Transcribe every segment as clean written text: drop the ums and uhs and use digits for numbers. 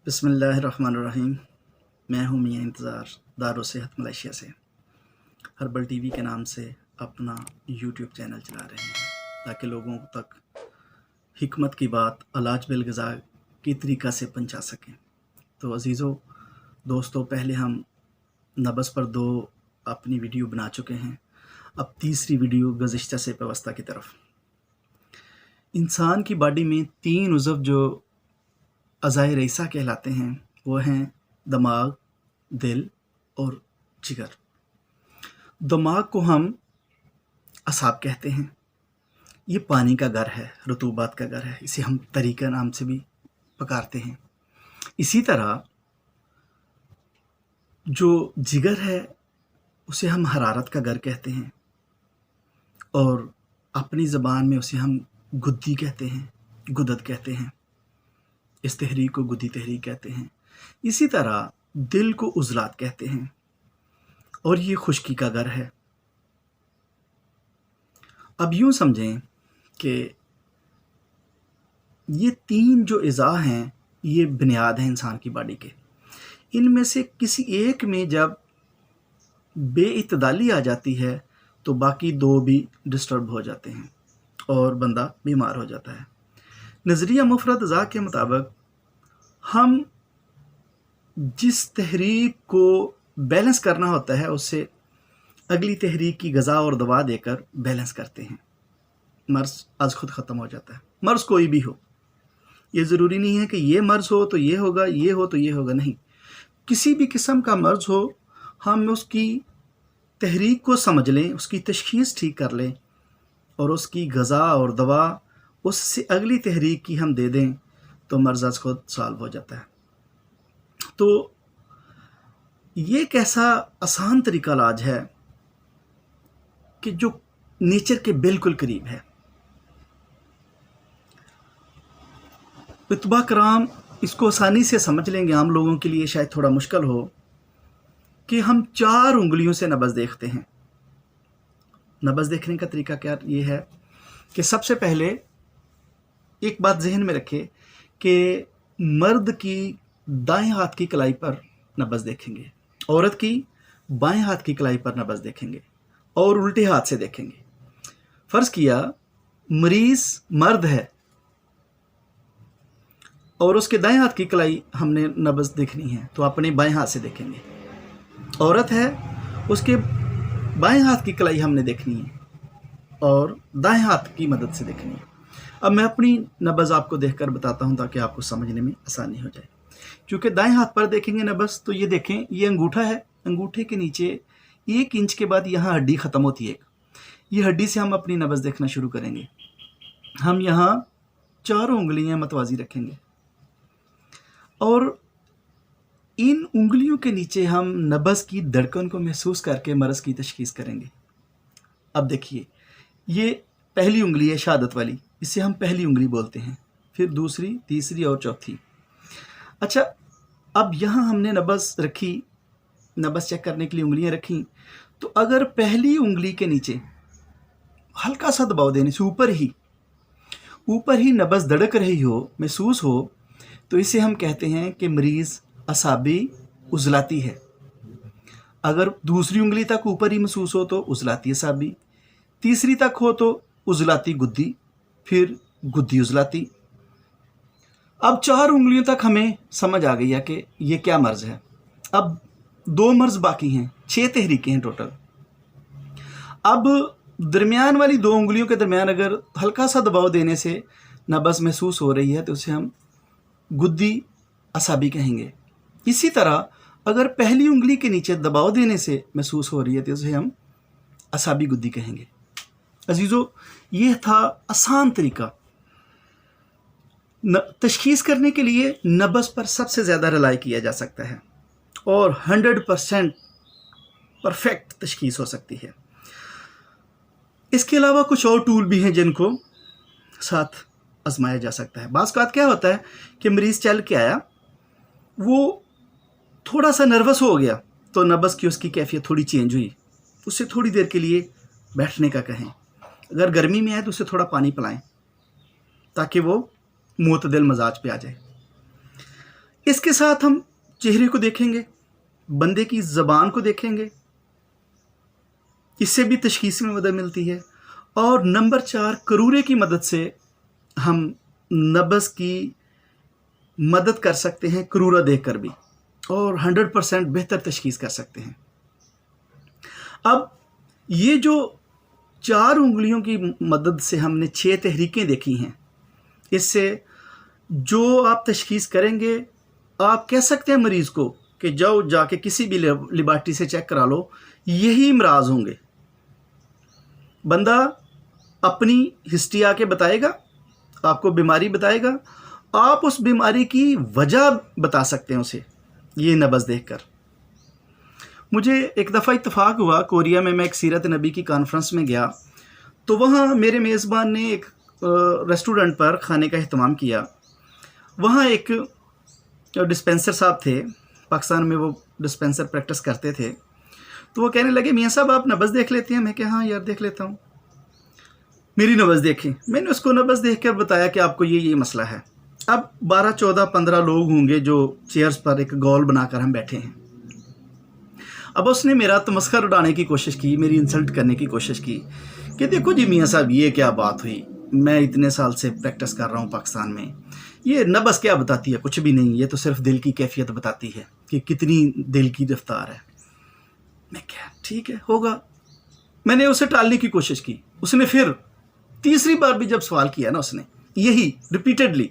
बिस्मिल्लाहिर्रहमानिर्रहीम। मैं हूँ मियाँ इंतज़ार दारुल सेहत मलेशिया से। हर्बल टीवी के नाम से अपना यूट्यूब चैनल चला रहे हैं ताकि लोगों तक हिकमत की बात इलाज बिल ग़िज़ा की तरीक़ा से पहुँचा सकें। तो अज़ीज़ों दोस्तों, पहले हम नब्ज़ पर 2 अपनी वीडियो बना चुके हैं। अब तीसरी वीडियो गुज़िश्ता से व्यवस्था की तरफ। इंसान की बॉडी में 3 उज़व जो अज़ाए रईसा कहलाते हैं वो हैं दिमाग, दिल और जिगर। दिमाग को हम असाब कहते हैं। ये पानी का घर है, रतूबात का घर है। इसे हम तरीका नाम से भी पुकारते हैं। इसी तरह जो जिगर है उसे हम हरारत का घर कहते हैं और अपनी ज़बान में उसे हम गुद्दी कहते हैं, गुदद कहते हैं। इस तहरीक को गुद्दी तहरीक कहते हैं। इसी तरह दिल को उज़लात कहते हैं और ये खुश्की का घर है। अब यूँ समझें कि ये 3 जो अज़ा हैं ये बुनियाद हैं इंसान की बॉडी के। इनमें से किसी एक में जब बेइतदाली आ जाती है तो बाकी 2 भी डिस्टर्ब हो जाते हैं और बंदा बीमार हो जाता है। नज़रिया मुफरद अज़ा के मुताबिक हम जिस तहरीक को बैलेंस करना होता है उससे अगली तहरीक की ग़ज़ा और दवा देकर बैलेंस करते हैं। मर्ज़ आज खुद ख़त्म हो जाता है। मर्ज़ कोई भी हो, ये ज़रूरी नहीं है कि ये मर्ज़ हो तो ये होगा, ये हो तो ये होगा। नहीं, किसी भी किस्म का मर्ज़ हो, हम उसकी तहरीक को समझ लें, उसकी तशख़ीस ठीक कर लें और उसकी ग़ज़ा और दवा उससे अगली तहरीक की हम दे दें तो मर्ज़ आज खुद सॉल्व हो जाता है। तो ये एक ऐसा आसान तरीका इलाज है कि जो नेचर के बिल्कुल करीब है। इत्बा कराम इसको आसानी से समझ लेंगे। आम लोगों के लिए शायद थोड़ा मुश्किल हो कि हम 4 उंगलियों से नब्ज़ देखते हैं। नब्ज़ देखने का तरीका क्या ये है कि सबसे पहले एक बात जहन में रखें कि मर्द की दाएं हाथ की कलाई पर नब्ज़ देखेंगे, औरत की बाएं हाथ की कलाई पर नब्ज़ देखेंगे और उल्टे हाथ से देखेंगे। फ़र्ज़ किया मरीज़ मर्द है और उसके दाएं हाथ की कलाई हमने नब्ज़ देखनी है तो अपने बाएं हाथ से देखेंगे। औरत है, उसके बाएं हाथ की कलाई हमने देखनी है और दाएं हाथ की मदद से देखनी है। अब मैं अपनी नब्ज़ आपको देखकर बताता हूं ताकि आपको समझने में आसानी हो जाए। क्योंकि दाएं हाथ पर देखेंगे नब्ज़ तो ये देखें, ये अंगूठा है। अंगूठे के नीचे 1 इंच के बाद यहाँ हड्डी ख़त्म होती है। ये हड्डी से हम अपनी नब्ज़ देखना शुरू करेंगे। हम यहाँ 4 उंगलियां मतवाज़ी रखेंगे और इन उंगलियों के नीचे हम नब्ज़ की धड़कन को महसूस करके मर्ज़ की तशख़ीस करेंगे। अब देखिए, ये पहली उंगली है शहादत वाली, इसे हम पहली उंगली बोलते हैं। फिर दूसरी, तीसरी और चौथी। अच्छा, अब यहाँ हमने नब्ज़ रखी, नब्ज़ चेक करने के लिए उंगलियाँ रखी। तो अगर पहली उंगली के नीचे हल्का सा दबाव देने से ऊपर ही नब्ज़ धड़क रही हो, महसूस हो, तो इसे हम कहते हैं कि मरीज़ असाबी उज़लाती है। अगर दूसरी उंगली तक ऊपर ही महसूस हो तो उज़लाती असाबी, तीसरी तक हो तो उज़लाती गुद्दी, फिर गुद्दी उज़लाती। अब 4 उंगलियों तक हमें समझ आ गई है कि ये क्या मर्ज़ है। अब 2 मर्ज़ बाकी हैं, 6 तहरीकें हैं टोटल। अब दरमियान वाली 2 उंगलियों के दरमियान अगर हल्का सा दबाव देने से नब्ज़ महसूस हो रही है तो उसे हम गुद्दी असाबी कहेंगे। इसी तरह अगर पहली उंगली के नीचे दबाव देने से महसूस हो रही है तो उसे हम असाबी गुद्दी कहेंगे। अजीज़ों, ये था आसान तरीका। तशख़ीस करने के लिए नब्ज़ पर सबसे ज़्यादा रिलाई किया जा सकता है और 100% परफेक्ट तशख़ीस हो सकती है। इसके अलावा कुछ और टूल भी हैं जिनको साथ आजमाया जा सकता है। बाज़ औक़ात क्या होता है कि मरीज़ चल के आया, वो थोड़ा सा नर्वस हो गया तो नब्ज़ की उसकी कैफियत थोड़ी चेंज हुई, उससे थोड़ी देर के लिए बैठने का कहें। अगर गर्मी में आए तो उसे थोड़ा पानी पिलाएं ताकि वो मुतदिल मजाज पे आ जाए। इसके साथ हम चेहरे को देखेंगे, बंदे की ज़बान को देखेंगे, इससे भी तशखीस में मदद मिलती है। और नंबर 4, करूरे की मदद से हम नब्ज़ की मदद कर सकते हैं, करूरा देखकर भी, और 100% बेहतर तशखीस कर सकते हैं। अब ये जो 4 उंगलियों की मदद से हमने 6 तहरीकें देखी हैं, इससे जो आप तशखीस करेंगे, आप कह सकते हैं मरीज़ को कि जाओ जाके किसी भी लेबार्टरी से चेक करा लो, यही इमराज होंगे। बंदा अपनी हिस्ट्री आके बताएगा, आपको बीमारी बताएगा, आप उस बीमारी की वजह बता सकते हैं उसे ये नब्ज़ देखकर। मुझे एक दफ़ा इत्तफाक हुआ, कोरिया में मैं एक सीरत नबी की कॉन्फ्रेंस में गया, तो वहाँ मेरे मेज़बान ने एक रेस्टोरेंट पर खाने का अहतमाम किया। वहाँ एक डिस्पेंसर साहब थे, पाकिस्तान में वो डिस्पेंसर प्रैक्टिस करते थे। तो वो कहने लगे, मियाँ साहब आप नब्ज़ देख लेते हैं? मैं कहा हाँ यार देख लेता हूँ। मेरी नब्ज़ देखें। मैंने उसको नब्ज़ देख कर बताया कि आपको ये मसला है। अब 12, 14, 15 लोग होंगे जो चेयर्स पर एक गोल बनाकर हम बैठे हैं। अब उसने मेरा तमस्खर उड़ाने की कोशिश की, मेरी इंसल्ट करने की कोशिश की कि देखो जी मियाँ साहब ये क्या बात हुई, मैं इतने साल से प्रैक्टिस कर रहा हूँ पाकिस्तान में, ये नब्ज़ क्या बताती है? कुछ भी नहीं, ये तो सिर्फ दिल की कैफियत बताती है कि कितनी दिल की रफ्तार है। मैं क्या ठीक है होगा। मैंने उसे टालने की कोशिश की। उसने फिर तीसरी बार भी जब सवाल किया ना, उसने यही रिपीटेडली,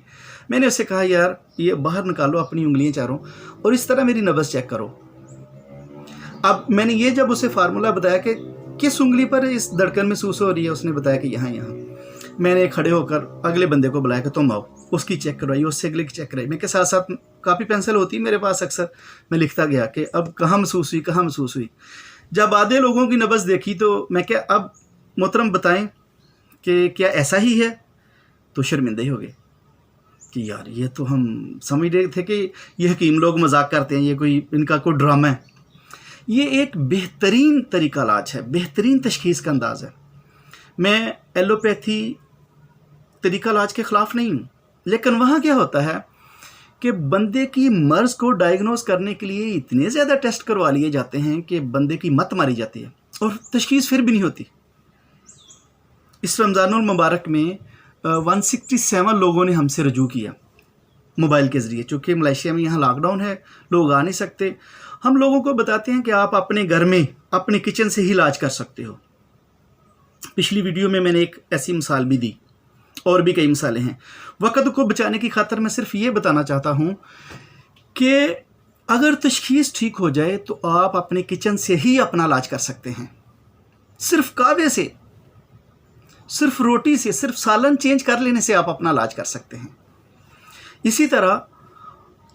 मैंने उससे कहा यार ये बाहर निकालो अपनी उंगलियां चारों और इस तरह मेरी नब्ज़ चेक करो। अब मैंने ये जब उसे फार्मूला बताया कि किस उंगली पर इस धड़कन महसूस हो रही है, उसने बताया कि यहाँ यहाँ। मैंने खड़े होकर अगले बंदे को बुलाया कि तुम आओ, उसकी चेक करवाई, उससे अगले की चेक कराई। मैं के साथ साथ कापी पेंसिल होती मेरे पास अक्सर, मैं लिखता गया कि अब कहाँ महसूस हुई, कहाँ महसूस हुई। जब आधे लोगों की नब्ज़ देखी तो मैं क्या, अब मोहतरम बताएं कि क्या ऐसा ही है? तो शर्मिंदे ही हो गए कि यार ये तो हम समझ रहे थे कि ये हकीम लोग मजाक करते हैं, ये कोई इनका कोई ड्रामा है। ये एक बेहतरीन तरीका इलाज है, बेहतरीन तशखीस का अंदाज़ है। मैं एलोपैथी तरीका इलाज के ख़िलाफ़ नहीं हूँ, लेकिन वहाँ क्या होता है कि बंदे की मर्ज़ को डायग्नोस करने के लिए इतने ज़्यादा टेस्ट करवा लिए जाते हैं कि बंदे की मत मारी जाती है और तशखीस फिर भी नहीं होती। इस रमज़ानुल मुबारक में 167 लोगों ने हमसे रजू किया मोबाइल के ज़रिए। चूँकि मलेशिया में यहाँ लॉकडाउन है, लोग आ नहीं सकते। हम लोगों को बताते हैं कि आप अपने घर में अपने किचन से ही इलाज कर सकते हो। पिछली वीडियो में मैंने एक ऐसी मिसाल भी दी, और भी कई मिसालें हैं। वक़्त को बचाने की खातिर मैं सिर्फ ये बताना चाहता हूँ कि अगर तशखीस ठीक हो जाए तो आप अपने किचन से ही अपना इलाज कर सकते हैं। सिर्फ कावे से, सिर्फ रोटी से, सिर्फ सालन चेंज कर लेने से आप अपना इलाज कर सकते हैं। इसी तरह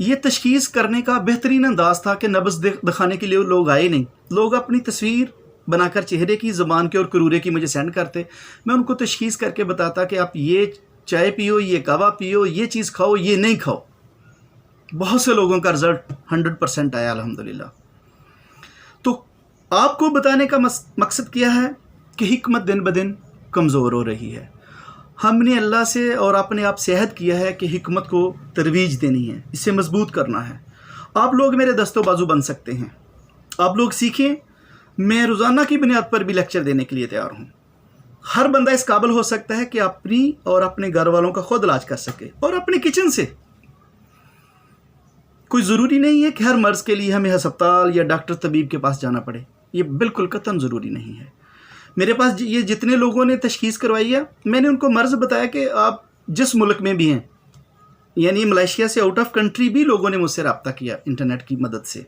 ये तशखीस करने का बेहतरीन अंदाज़ था कि नब्ज़ दिखाने के लिए लोग आए नहीं। लोग अपनी तस्वीर बनाकर चेहरे की, ज़बान के और करूरे की मुझे सेंड करते। मैं उनको तशखीस करके बताता कि आप ये चाय पियो, ये कहवा पियो, ये चीज़ खाओ, ये नहीं खाओ। बहुत से लोगों का रिज़ल्ट 100% आया अल्हम्दुलिल्लाह। तो आपको बताने का मकसद क्या है कि हिकमत दिन ब दिन कमज़ोर हो रही है। हमने अल्लाह से और अपने आप से अहद किया है कि हिकमत को तरवीज देनी है, इसे मजबूत करना है। आप लोग मेरे दस्तो बाजू बन सकते हैं, आप लोग सीखें। मैं रोज़ाना की बुनियाद पर भी लेक्चर देने के लिए तैयार हूँ। हर बंदा इस काबिल हो सकता है कि अपनी और अपने घर वालों का खुद इलाज कर सके, और अपने किचन से। कोई ज़रूरी नहीं है कि हर मर्ज़ के लिए हमें अस्पताल या डॉक्टर तबीब के पास जाना पड़े, ये बिल्कुल कतन ज़रूरी नहीं है। मेरे पास ये जितने लोगों ने तशखीस करवाई है, मैंने उनको मर्ज़ बताया कि आप जिस मुल्क में भी हैं, यानी मलेशिया से आउट ऑफ कंट्री भी लोगों ने मुझसे रब्ता किया इंटरनेट की मदद से,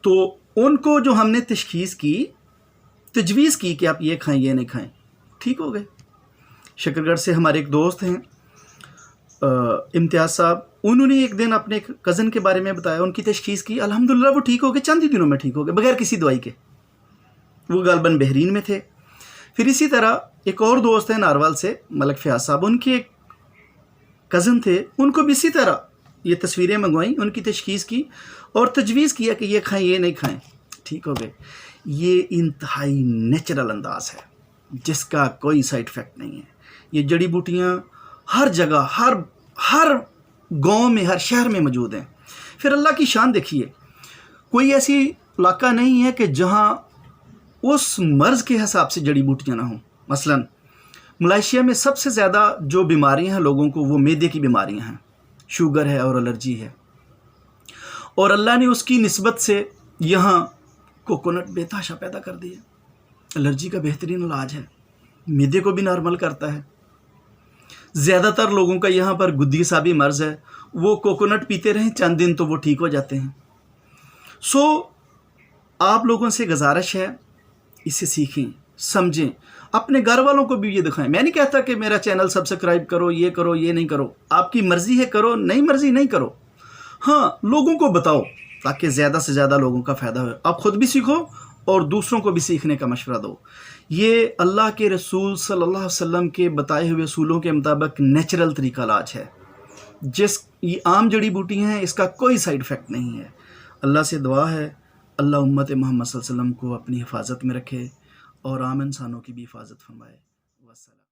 तो उनको जो हमने तशखीस की, तजवीज़ की कि आप ये खाएं, ये नहीं खाएं, ठीक हो गए। शकरगढ़ से हमारे एक दोस्त हैं इम्तियाज़ साहब, उन्होंने एक दिन अपने एक कज़न के बारे में बताया, उनकी तशखीस की, अल्हम्दुलिल्लाह वो ठीक हो गए, चंद ही दिनों में ठीक हो गए बगैर किसी दवाई के। वो गालबन बहरीन में थे। फिर इसी तरह एक और दोस्त हैं नारवाल से, मलक फ़याज़ साहब, उनके एक कज़न थे, उनको भी इसी तरह ये तस्वीरें मंगवाई, उनकी तशखीस की और तजवीज़ किया कि ये खाएं, ये नहीं खाएं, ठीक हो गए। ये इंतहाई नेचुरल अंदाज़ है जिसका कोई साइड इफ़ेक्ट नहीं है। ये जड़ी बूटियाँ हर जगह, हर गांव में, हर शहर में मौजूद हैं। फिर अल्लाह की शान देखिए, कोई ऐसी इलाका नहीं है कि जहां उस मर्ज़ के हिसाब से जड़ी बूटियां ना हों। मसलन मलेशिया में सबसे ज़्यादा जो बीमारियां हैं लोगों को, वो मैदे की बीमारियां हैं, शुगर है और एलर्जी है। और अल्लाह ने उसकी निस्बत से यहाँ कोकोनट बेतहाशा पैदा कर दिया। एलर्जी का बेहतरीन इलाज है, मैदे को भी नॉर्मल करता है। ज़्यादातर लोगों का यहाँ पर गुद्दी साबी मर्ज़ है, वो कोकोनट पीते रहें चंद दिन तो वो ठीक हो जाते हैं। सो आप लोगों से गुजारिश है, इसे सीखें, समझें, अपने घर वालों को भी ये दिखाएं। मैं नहीं कहता कि मेरा चैनल सब्सक्राइब करो, ये नहीं करो, आपकी मर्ज़ी है करो, नहीं मर्ज़ी नहीं करो। हाँ, लोगों को बताओ ताकि ज़्यादा से ज़्यादा लोगों का फ़ायदा हो। आप ख़ुद भी सीखो और दूसरों को भी सीखने का मशवरा दो। ये अल्लाह के रसूल सल्लल्लाहु अलैहि वसल्लम के बताए हुए असूलों के मुताबिक नेचुरल तरीका इलाज है। ये आम जड़ी बूटी हैं, इसका कोई साइड इफ़ेक्ट नहीं है। अल्लाह से दुआ है अल्लाह उम्मत मोहम्मद सल्लल्लाहु अलैहि वसल्लम को अपनी हिफाजत में रखे और आम इंसानों की भी हिफाजत फरमाए। वस्सलाम।